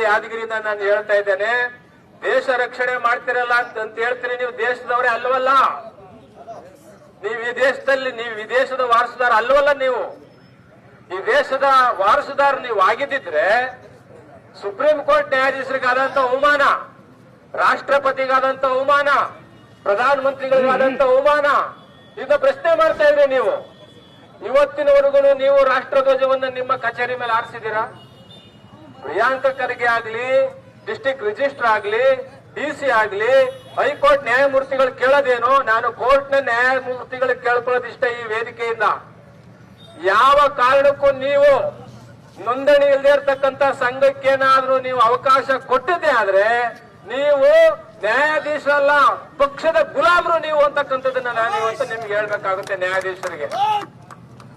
ಯಾದಗಿರಿಯಿಂದ ನಾನು ಹೇಳ್ತಾ ಇದ್ದೇನೆ, ದೇಶ ರಕ್ಷಣೆ ಮಾಡ್ತಿರಲ್ಲ ಅಂತ ಹೇಳ್ತೀರಿ. ನೀವು ದೇಶದವರೇ ಅಲ್ವಲ್ಲ, ನೀವು ವಿದೇಶದ ವಾರಸುದಾರ ಅಲ್ವಲ್ಲ. ನೀವು ಈ ದೇಶದ ವಾರಸುದಾರ ನೀವು ಆಗಿದ್ದಿದ್ರೆ ಸುಪ್ರೀಂ ಕೋರ್ಟ್ ನ್ಯಾಯಾಧೀಶರಿಗಾದಂತ ಅವಮಾನ, ರಾಷ್ಟ್ರಪತಿಗಾದಂತ ಅವಮಾನ, ಪ್ರಧಾನಮಂತ್ರಿಗಳಿಗಾದಂತ ಅವಮಾನ, ಈಗ ಪ್ರಶ್ನೆ ಮಾಡ್ತಾ ಇದ್ರಿ ನೀವು. ಇವತ್ತಿನವರೆಗೂ ನೀವು ರಾಷ್ಟ್ರಧ್ವಜವನ್ನು ನಿಮ್ಮ ಕಚೇರಿ ಮೇಲೆ ಆರಿಸಿದ್ದೀರಾ? ಪ್ರಿಯಾಂಕ ಖರ್ಗೆ ಆಗ್ಲಿ, ಡಿಸ್ಟ್ರಿಕ್ಟ್ ರಿಜಿಸ್ಟ್ರಾರ್ ಆಗ್ಲಿ, ಡಿಸಿ ಆಗ್ಲಿ, ಹೈಕೋರ್ಟ್ ನ್ಯಾಯಮೂರ್ತಿಗಳು ಕೇಳೋದೇನು? ನಾನು ಕೋರ್ಟ್ನ ನ್ಯಾಯಮೂರ್ತಿಗಳಿಗೆ ಕೇಳ್ಕೊಳ್ಳೋದಿಷ್ಟ ಈ ವೇದಿಕೆಯಿಂದ. ಯಾವ ಕಾರಣಕ್ಕೂ ನೀವು ನೋಂದಣಿ ಇಲ್ಲದೆ ಇರತಕ್ಕಂತ ಸಂಘಕ್ಕೇನಾದ್ರೂ ನೀವು ಅವಕಾಶ ಕೊಟ್ಟಿದ್ದೆ ಆದ್ರೆ ನೀವು ನ್ಯಾಯಾಧೀಶರಲ್ಲ, ಪಕ್ಷದ ಗುಲಾಮರು ನೀವು ಅಂತಕ್ಕಂಥದ್ದನ್ನ ನಾನು ಇವತ್ತು ನಿಮ್ಗೆ ಹೇಳ್ಬೇಕಾಗುತ್ತೆ. ನ್ಯಾಯಾಧೀಶರಿಗೆ,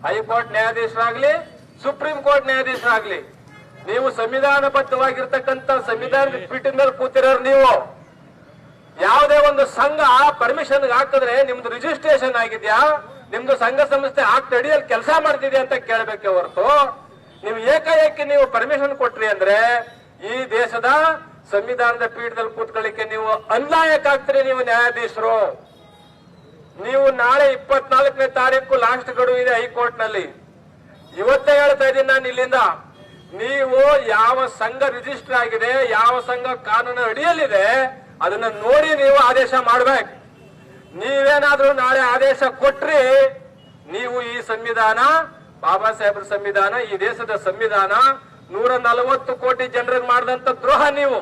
ಹೈಕೋರ್ಟ್ ನ್ಯಾಯಾಧೀಶರಾಗ್ಲಿ, ಸುಪ್ರೀಂ ಕೋರ್ಟ್ ನ್ಯಾಯಾಧೀಶರಾಗ್ಲಿ, ನೀವು ಸಂವಿಧಾನಬದ್ಧವಾಗಿರ್ತಕ್ಕಂಥ ಸಂವಿಧಾನದ ಪೀಠದ ಮೇಲೆ ಕೂತಿರೋರು. ನೀವು ಯಾವುದೇ ಒಂದು ಸಂಘ ಪರ್ಮಿಷನ್ ಹಾಕಿದ್ರೆ ನಿಮ್ದು ರಿಜಿಸ್ಟ್ರೇಷನ್ ಆಗಿದ್ಯಾ, ನಿಮ್ದು ಸಂಘ ಸಂಸ್ಥೆ ಆಕ್ಟ್ ಅಡಿಯಲ್ಲಿ ಕೆಲಸ ಮಾಡ್ತಿದ್ಯಾ ಅಂತ ಕೇಳಬೇಕೆ ಹೊರತು ನೀವು ಏಕಾಏಕಿ ನೀವು ಪರ್ಮಿಷನ್ ಕೊಟ್ರಿ ಅಂದ್ರೆ ಈ ದೇಶದ ಸಂವಿಧಾನದ ಪೀಠದಲ್ಲಿ ಕೂತ್ಕೊಳ್ಳಿಕ್ಕೆ ನೀವು ಅನ್ಲಾಯಕ ಆಗ್ತೀರಿ. ನೀವು ನ್ಯಾಯಾಧೀಶರು, ನೀವು ನಾಳೆ 24ನೇ ತಾರೀಕು ಲಾಸ್ಟ್ ಗಡುವು ಇದೆ ಹೈಕೋರ್ಟ್ ನಲ್ಲಿ. ಇವತ್ತೇ ಹೇಳ್ತಾ ಇದ್ದೀನಿ ನಾನು ಇಲ್ಲಿಂದ, ನೀವು ಯಾವ ಸಂಘ ರಿಜಿಸ್ಟರ್ ಆಗಿದೆ, ಯಾವ ಸಂಘ ಕಾನೂನು ಅಡಿಯಲ್ಲಿದೆ ಅದನ್ನ ನೋಡಿ ನೀವು ಆದೇಶ ಮಾಡ್ಬೇಕು. ನೀವೇನಾದ್ರೂ ನಾಳೆ ಆದೇಶ ಕೊಟ್ರಿ, ನೀವು ಈ ಸಂವಿಧಾನ, ಬಾಬಾ ಸಾಹೇಬ್ರ ಸಂವಿಧಾನ, ಈ ದೇಶದ ಸಂವಿಧಾನ, 140 ಕೋಟಿ ಜನರಿಗೆ ಮಾಡಿದಂತ ದ್ರೋಹ ನೀವು.